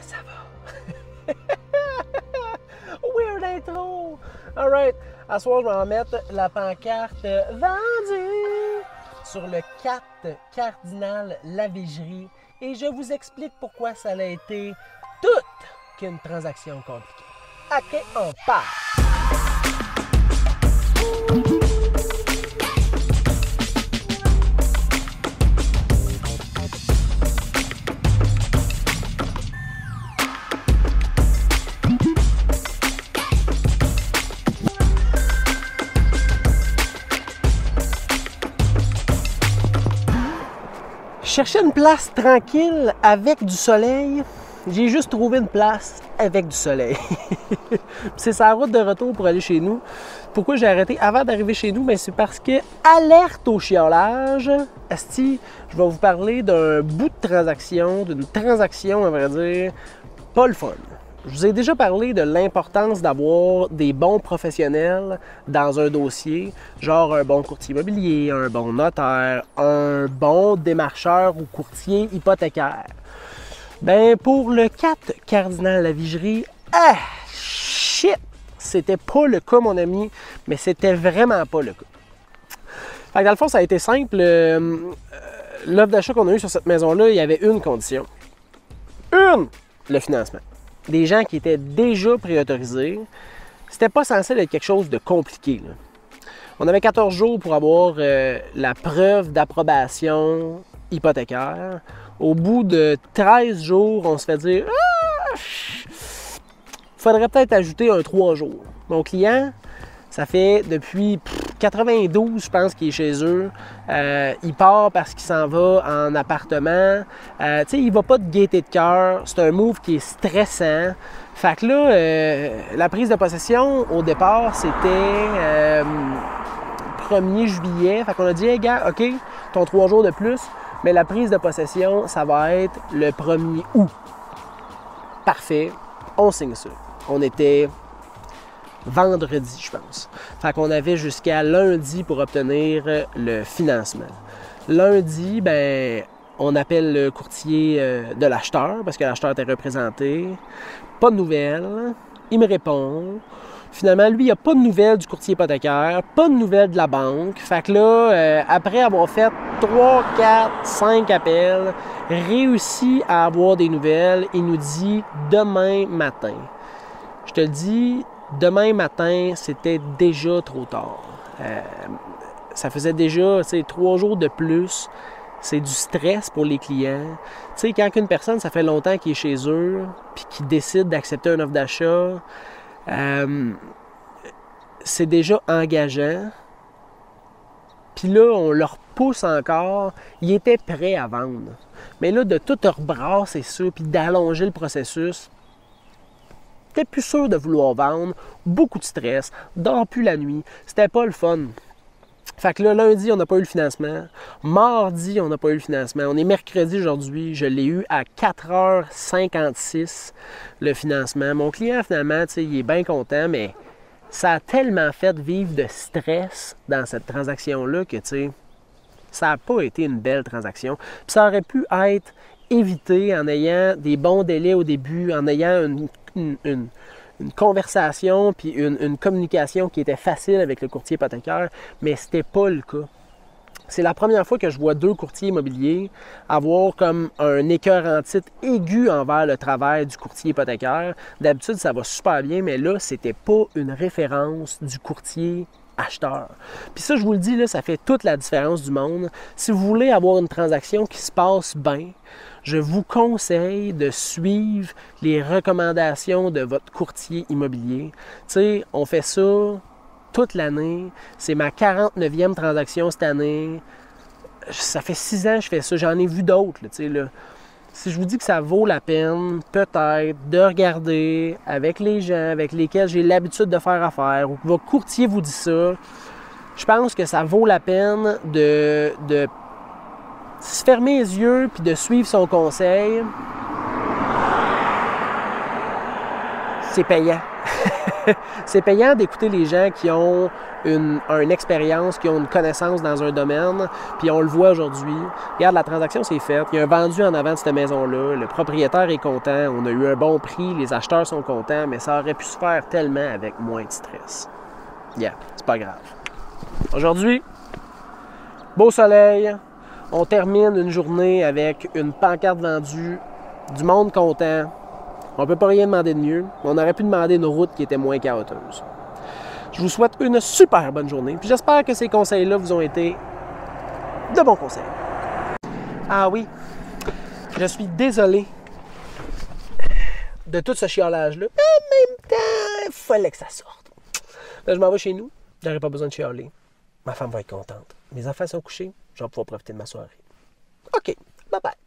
ça va? Weird intro! Alright, à ce soir, je vais en mettre la pancarte vendue sur le 4 Cardinal Lavigerie et je vous explique pourquoi ça a été toute qu'une transaction compliquée. OK, on part! Je cherchais une place tranquille avec du soleil. J'ai juste trouvé une place avec du soleil. C'est sa route de retour pour aller chez nous. Pourquoi j'ai arrêté avant d'arriver chez nous? C'est parce que, alerte au chiolage, asti, je vais vous parler d'un bout de transaction, d'une transaction, à vrai dire, pas le fun. Je vous ai déjà parlé de l'importance d'avoir des bons professionnels dans un dossier, genre un bon courtier immobilier, un bon notaire, un bon démarcheur ou courtier hypothécaire. Ben pour le 4 Cardinal Lavigerie, shit! C'était pas le cas, mon ami, mais c'était vraiment pas le cas. Fait que dans le fond, ça a été simple. L'offre d'achat qu'on a eue sur cette maison-là, il y avait une condition. Le financement. Des gens qui étaient déjà préautorisés. C'était pas censé être quelque chose de compliqué, là. On avait 14 jours pour avoir la preuve d'approbation hypothécaire. Au bout de 13 jours, on se fait dire faudrait peut-être ajouter un 3 jours. Mon client, ça fait depuis 92, je pense, qu'il est chez eux. Il part parce qu'il s'en va en appartement. Il va pas de gaieté de cœur. C'est un move qui est stressant. Fait que là, la prise de possession, au départ, c'était 1er juillet. Fait qu'on a dit, hey, gars, OK, ton 3 jours de plus, mais la prise de possession, ça va être le 1er août. Parfait, on signe ça. On était vendredi, je pense. Fait qu'on avait jusqu'à lundi pour obtenir le financement. Lundi, on appelle le courtier de l'acheteur, parce que l'acheteur était représenté. Pas de nouvelles. Il me répond. Finalement, lui, il n'y a pas de nouvelles du courtier hypothécaire, pas de nouvelles de la banque. Fait que là, après avoir fait 3, 4, 5 appels, réussi à avoir des nouvelles, il nous dit demain matin. Je te le dis, demain matin, c'était déjà trop tard. Ça faisait déjà 3 jours de plus. C'est du stress pour les clients. Tu sais, quand une personne, ça fait longtemps qu'il est chez eux, puis qu'il décide d'accepter une offre d'achat, c'est déjà engageant. Puis là, on leur pousse encore. Ils étaient prêts à vendre. Mais là, de tout rebrasser ça, puis d'allonger le processus, t'es plus sûr de vouloir vendre, beaucoup de stress, dors plus la nuit, c'était pas le fun. Fait que là, lundi, on n'a pas eu le financement. Mardi, on n'a pas eu le financement. On est mercredi aujourd'hui, je l'ai eu à 4h56, le financement. Mon client, finalement, il est bien content, mais ça a tellement fait vivre de stress dans cette transaction-là que, ça n'a pas été une belle transaction. Puis ça aurait pu être évité en ayant des bons délais au début, en ayant une conversation puis une communication qui était facile avec le courtier hypothécaire, mais c'était pas le cas. C'est la première fois que je vois 2 courtiers immobiliers avoir comme un écœurantite aigu envers le travail du courtier hypothécaire. D'habitude, ça va super bien, mais là, c'était pas une référence du courtier acheteur. Puis ça, je vous le dis, là, ça fait toute la différence du monde. Si vous voulez avoir une transaction qui se passe bien, je vous conseille de suivre les recommandations de votre courtier immobilier. Tu sais, on fait ça toute l'année. C'est ma 49e transaction cette année. Ça fait 6 ans que je fais ça. J'en ai vu d'autres, tu sais, là. Si je vous dis que ça vaut la peine, peut-être, de regarder avec les gens avec lesquels j'ai l'habitude de faire affaire, ou que votre courtier vous dit ça, je pense que ça vaut la peine de se fermer les yeux puis de suivre son conseil. C'est payant. c'est payant d'écouter les gens qui ont une expérience, qui ont une connaissance dans un domaine, puis on le voit aujourd'hui. Regarde, la transaction s'est faite, il y a un vendu en avant de cette maison-là, le propriétaire est content, on a eu un bon prix, les acheteurs sont contents, mais ça aurait pu se faire tellement avec moins de stress. C'est pas grave. Aujourd'hui, beau soleil, on termine une journée avec une pancarte vendue, du monde content. On ne peut pas rien demander de mieux. On aurait pu demander une route qui était moins chaotique. Je vous souhaite une super bonne journée. Puis j'espère que ces conseils-là vous ont été de bons conseils. Ah oui, je suis désolé de tout ce chiolage-là. En même temps, il fallait que ça sorte. Là, je m'en vais chez nous. J'aurai pas besoin de chialer. Ma femme va être contente. Mes enfants sont couchés. Je vais pouvoir profiter de ma soirée. OK, bye bye.